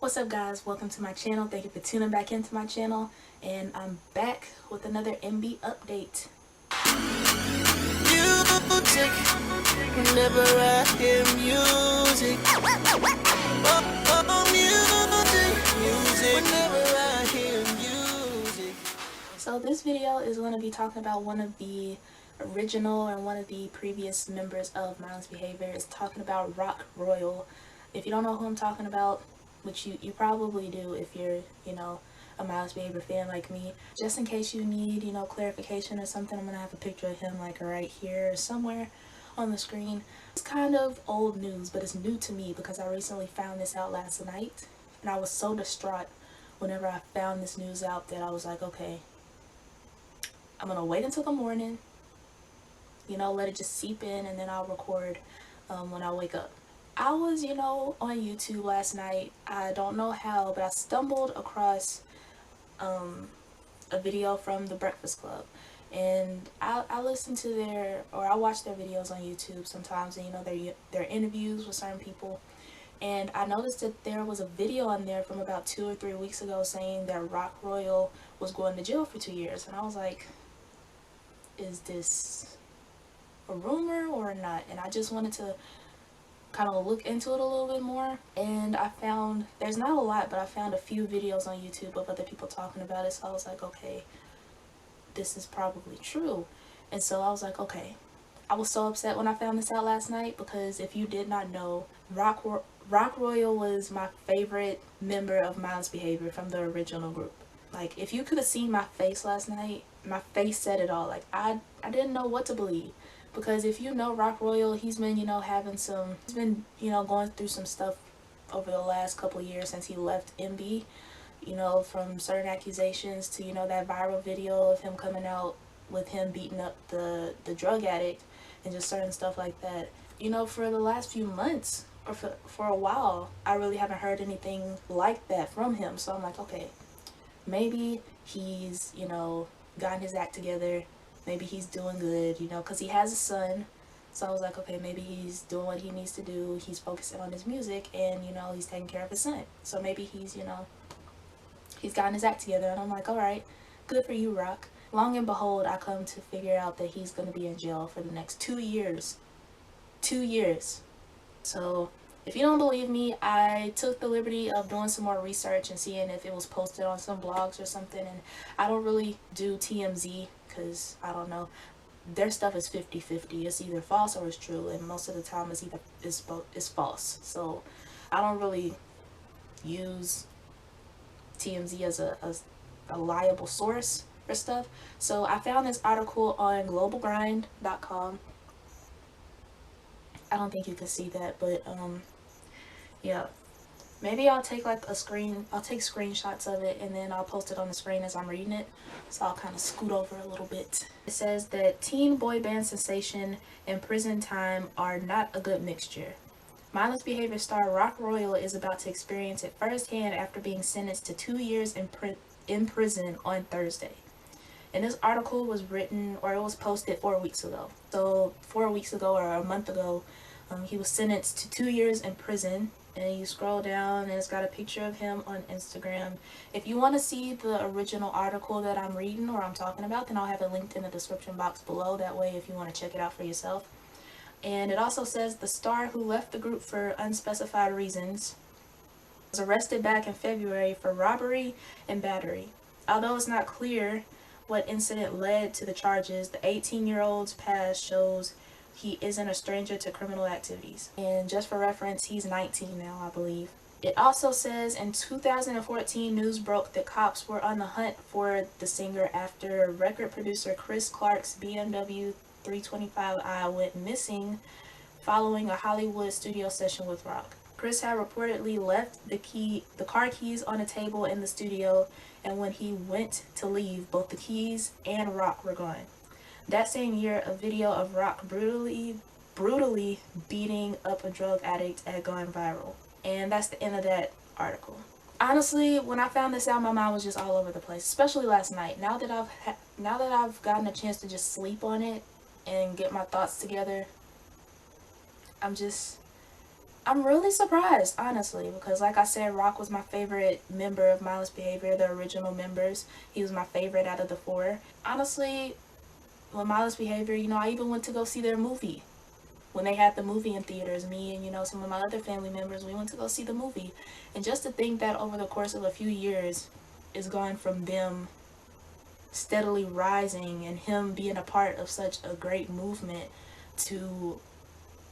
What's up guys, welcome to my channel. Thank you for tuning back into my channel, and I'm back with another MB update. Music, whenever I hear music. Music, whenever I hear music. So this video is going to be talking about one of the original and one of the previous members of Mindless Behavior. It's talking about Roc Royal. If you don't know who I'm talking about, which you probably do if you're, a Mindless Behavior fan like me, just in case you need, clarification or something, I'm gonna have a picture of him like right here or somewhere on the screen. It's kind of old news, but it's new to me because I recently found this out last night, and I was so distraught whenever I found this news out that I was like, okay, I'm gonna wait until the morning, let it just seep in, and then I'll record when I wake up. I was, on YouTube last night. I don't know how, but I stumbled across a video from The Breakfast Club, and I listen to I watch their videos on YouTube sometimes, and their interviews with certain people, and I noticed that there was a video on there from about 2 or 3 weeks ago saying that Roc Royal was going to jail for 2 years, and I was like, is this a rumor or not? And I just wanted to kind of look into it a little bit more, and I found there's not a lot, but I found a few videos on YouTube of other people talking about it, so I was like, okay, this is probably true. And so I was like, okay. I was so upset when I found this out last night, because if you did not know, Roc Royal was my favorite member of Mindless Behavior from the original group. Like, if you could have seen my face last night, my face said it all. Like, I didn't know what to believe. Because if you know Roc Royal, he's been, going through some stuff over the last couple of years since he left MB, from certain accusations to, that viral video of him coming out with him beating up the drug addict and just certain stuff like that. For the last few months, or for a while, I really haven't heard anything like that from him. So I'm like, okay, maybe he's, gotten his act together. Maybe he's doing good, because he has a son. So I was like, okay, maybe he's doing what he needs to do. He's focusing on his music, and, he's taking care of his son. So maybe he's, he's gotten his act together. And I'm like, all right, good for you, Roc. Long and behold, I come to figure out that he's going to be in jail for the next 2 years. 2 years. So if you don't believe me, I took the liberty of doing some more research and seeing if it was posted on some blogs or something. And I don't really do TMZ because, I don't know, their stuff is 50-50. It's either false or it's true, and most of the time it's false. So I don't really use TMZ as a reliable source for stuff. So I found this article on globalgrind.com. I don't think you can see that, but yeah, maybe I'll take like I'll take screenshots of it, and then I'll post it on the screen as I'm reading it. So I'll kind of scoot over a little bit. It says that teen boy band sensation and prison time are not a good mixture. Mindless Behavior star Roc Royal is about to experience it firsthand after being sentenced to 2 years in prison on Thursday. And this article was written, or it was posted 4 weeks ago. So 4 weeks ago or a month ago, he was sentenced to 2 years in prison. And you scroll down and it's got a picture of him on Instagram. If you want to see the original article that I'm reading or I'm talking about, then I'll have it linked in the description box below. That way, if you want to check it out for yourself. And it also says the star, who left the group for unspecified reasons, was arrested back in February for robbery and battery. Although it's not clear what incident led to the charges, the 18-year-old's past shows he isn't a stranger to criminal activities. And just for reference, he's 19 now, I believe. It also says in 2014, news broke that cops were on the hunt for the singer after record producer Chris Clark's BMW 325i went missing following a Hollywood studio session with Roc. Chris had reportedly left the car keys on a table in the studio, and when he went to leave, both the keys and Roc were gone. That same year, a video of Roc brutally beating up a drug addict had gone viral. And that's the end of that article. Honestly, when I found this out, my mind was just all over the place, especially last night. Now that I've gotten a chance to just sleep on it and get my thoughts together, I'm just I'm really surprised, honestly, because like I said, Roc was my favorite member of Mindless Behavior, the original members. He was my favorite out of the four. Honestly, with Mindless Behavior, you know, I even went to go see their movie. When they had the movie in theaters, me and, you know, some of my other family members, we went to go see the movie. And just to think that over the course of a few years, it's gone from them steadily rising and him being a part of such a great movement to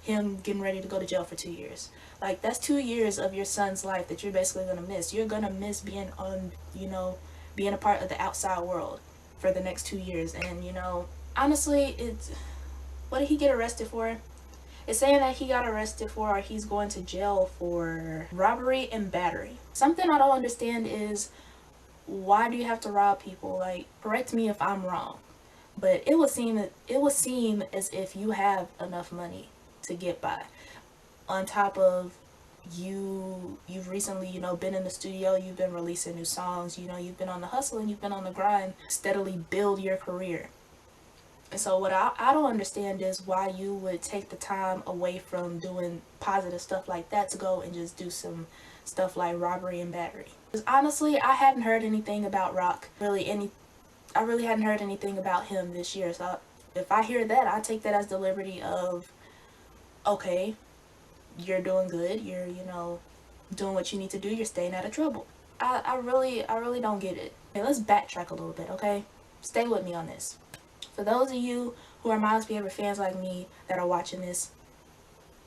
him getting ready to go to jail for 2 years. Like, that's 2 years of your son's life that you're basically gonna miss. You're gonna miss being on, you know, being a part of the outside world for the next 2 years. And, you know, honestly, what did he get arrested for? It's saying that he got arrested for, or he's going to jail for robbery and battery. Something I don't understand is, why do you have to rob people? Like, correct me if I'm wrong, but it would seem as if you have enough money to get by. On top of you've recently, you know, been in the studio, you've been releasing new songs, you know, you've been on the hustle and you've been on the grind, steadily build your career. And so what I don't understand is why you would take the time away from doing positive stuff like that to go and just do some stuff like robbery and battery. Because honestly, I hadn't heard anything about Roc. I really hadn't heard anything about him this year. So if I hear that, I take that as the liberty of, okay, you're doing good. You're, you know, doing what you need to do. You're staying out of trouble. I really don't get it. Okay, let's backtrack a little bit, okay? Stay with me on this. For those of you who are Mindless Behavior fans like me that are watching this,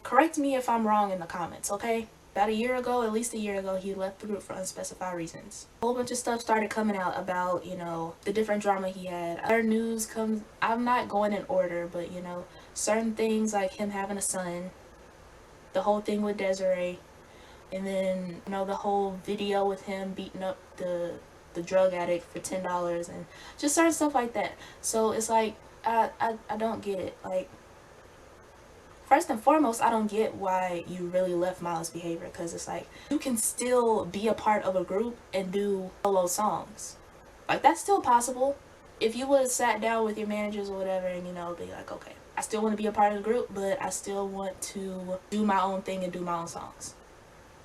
correct me if I'm wrong in the comments, okay? About a year ago, at least a year ago, he left the group for unspecified reasons. A whole bunch of stuff started coming out about, you know, the different drama he had. Other news comes, I'm not going in order, but, you know, certain things like him having a son, the whole thing with Desiree, and then, you know, the whole video with him beating up the drug addict for $10 and just certain stuff like that. So it's like, I don't get it. Like, first and foremost, I don't get why you really left Mindless Behavior, because it's like, you can still be a part of a group and do solo songs. Like, that's still possible. If you would have sat down with your managers or whatever and, you know, be like, okay, I still want to be a part of the group, but I still want to do my own thing and do my own songs.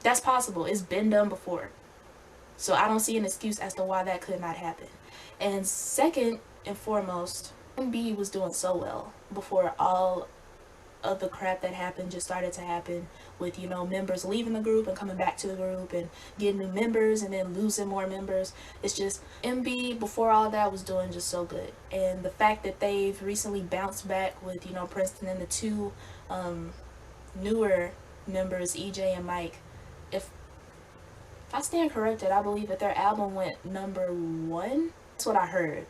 That's possible. It's been done before. So I don't see an excuse as to why that could not happen. And second and foremost, MB was doing so well before all of the crap that happened just started to happen with, you know, members leaving the group and coming back to the group and getting new members and then losing more members. It's just, MB before all that was doing just so good. And the fact that they've recently bounced back with, you know, Princeton and the two newer members, EJ and Mike, if I stand corrected, I believe that their album went #1. That's what I heard.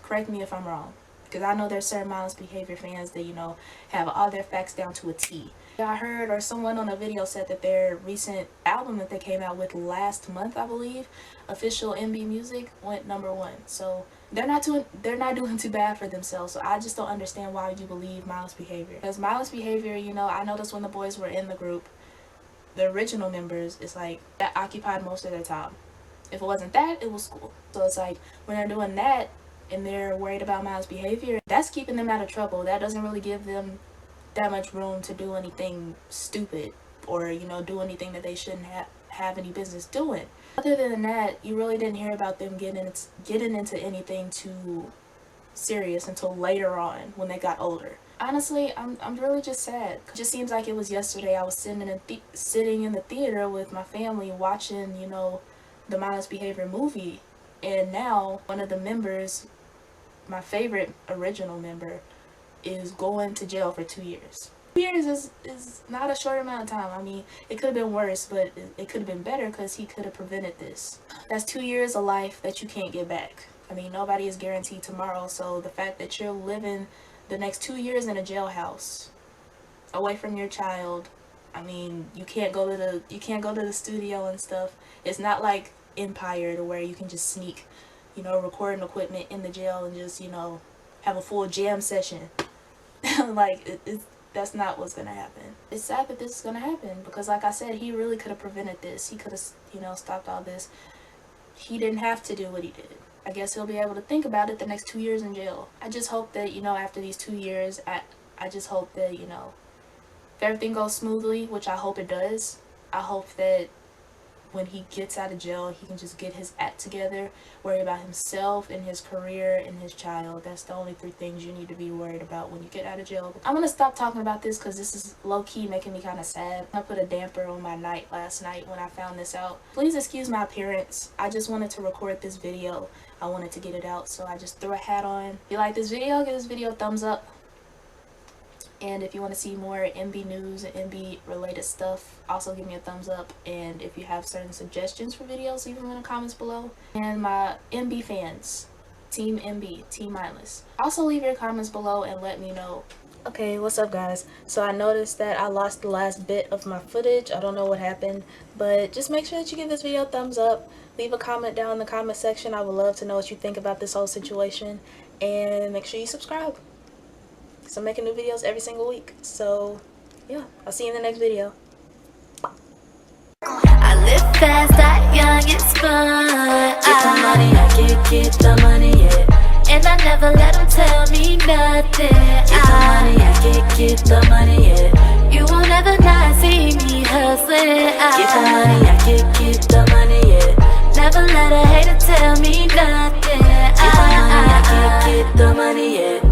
Correct me if I'm wrong, because I know there's certain Mindless Behavior fans that, you know, have all their facts down to a T. I heard, or someone on a video said that their recent album that they came out with last month, I believe, official MB Music, went #1. So they're not doing too bad for themselves. So I just don't understand why you believe Mindless Behavior. Because Mindless Behavior, you know, I noticed when the boys were in the group, the original members, it's like that occupied most of their time. If it wasn't that, it was school. So it's like when they're doing that and they're worried about Mindless Behavior, that's keeping them out of trouble. That doesn't really give them that much room to do anything stupid or, you know, do anything that they shouldn't have any business doing. Other than that, you really didn't hear about them getting into anything too serious until later on when they got older. Honestly, I'm really just sad. It just seems like it was yesterday. I was sitting in the theater with my family watching, you know, the Mindless Behavior movie, and now one of the members, my favorite original member, is going to jail for 2 years. 2 years is not a short amount of time. I mean, it could have been worse, but it could have been better because he could have prevented this. That's 2 years of life that you can't get back. I mean, nobody is guaranteed tomorrow, so the fact that you're living the next 2 years in a jailhouse, away from your child. I mean, you can't go to the studio and stuff. It's not like Empire to where you can just sneak, you know, recording equipment in the jail and just, you know, have a full jam session. Like, that's not what's gonna happen. It's sad that this is gonna happen because, like I said, he really could have prevented this. He could have, you know, stopped all this. He didn't have to do what he did. I guess he'll be able to think about it the next 2 years in jail. I just hope that, you know, after these 2 years, I just hope that, you know, if everything goes smoothly, which I hope it does, I hope that when he gets out of jail, he can just get his act together, worry about himself and his career and his child. That's the only 3 things you need to be worried about when you get out of jail. I'm gonna stop talking about this because this is low-key making me kind of sad. I put a damper on my night last night when I found this out. Please excuse my appearance. I just wanted to record this video. I wanted to get it out, so I just threw a hat on. If you like this video, give this video a thumbs up. And if you want to see more MB news and MB related stuff, also give me a thumbs up. And if you have certain suggestions for videos, leave them in the comments below. And my MB fans, Team MB, Team Mindless, also leave your comments below and let me know. Okay, what's up guys? So I noticed that I lost the last bit of my footage. I don't know what happened, but just make sure that you give this video a thumbs up. Leave a comment down in the comment section. I would love to know what you think about this whole situation. And make sure you subscribe. So I'm making new videos every single week. So yeah, I'll see you in the next video. I live fast, I young, it's fun. Get the money, I get the money, yeah. And I never let them tell me nothing. Get the money, I get the money, yeah.